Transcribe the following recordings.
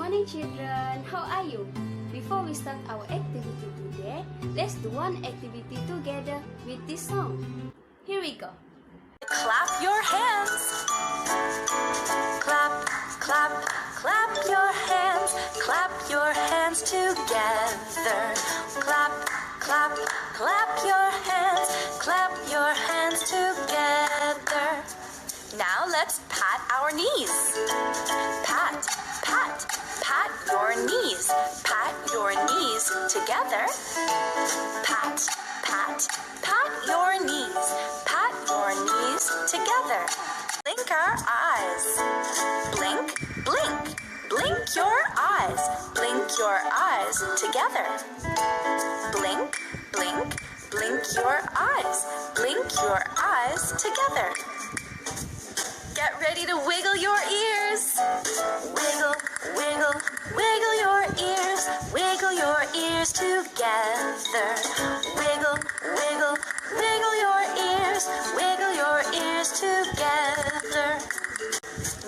morning children, how are you? Before we start our activity today, let's do one activity together with this song. Here we go. Clap your hands. Clap, clap, clap your hands. Clap your hands together. Clap, clap, clap your hands. Clap your hands together. Now let's pat our knees. Pat, pat, pat your knees. Pat your knees together. Pat, pat, pat your knees. Pat your knees together. Blink our eyes. Blink, blink, blink your eyes. Blink your eyes together. Blink, blink, blink your eyes. Blink your eyes together. Get ready to wiggle your ears. Wiggle, wiggle, wiggle your ears. Wiggle your ears together. Wiggle, wiggle, wiggle your ears. Wiggle your ears together.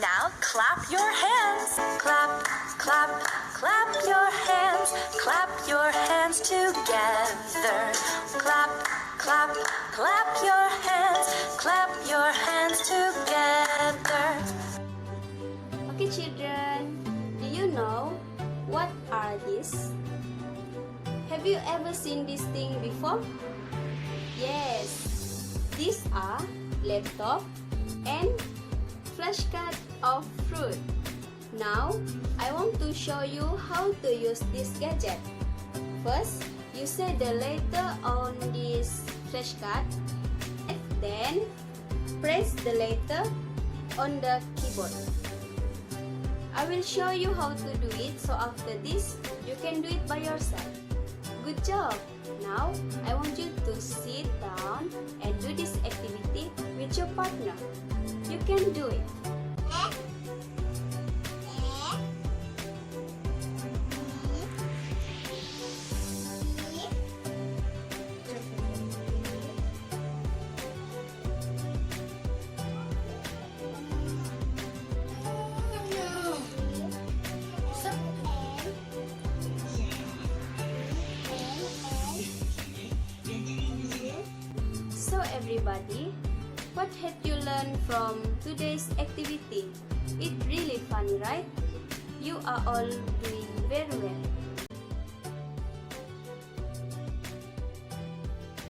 Now clap your hands. Clap, clap, clap your hands. Clap your hands together. Clap, clap, clap your hands. Clap your hands together. Okay children, do you know what are these? Have you ever seen this thing before? Yes, these are laptop and flashcard of fruit. Now, I want to show you how to use this gadget. First, you say the letter on this flashcard and then press the letter on the keyboard. I will show you how to do it, so after this, you can do it by yourself. Good job! Now, I want you to sit down and do this activity with your partner. You can do it. So everybody, what have you learned from today's activity? It's really funny, right? You are all doing very well.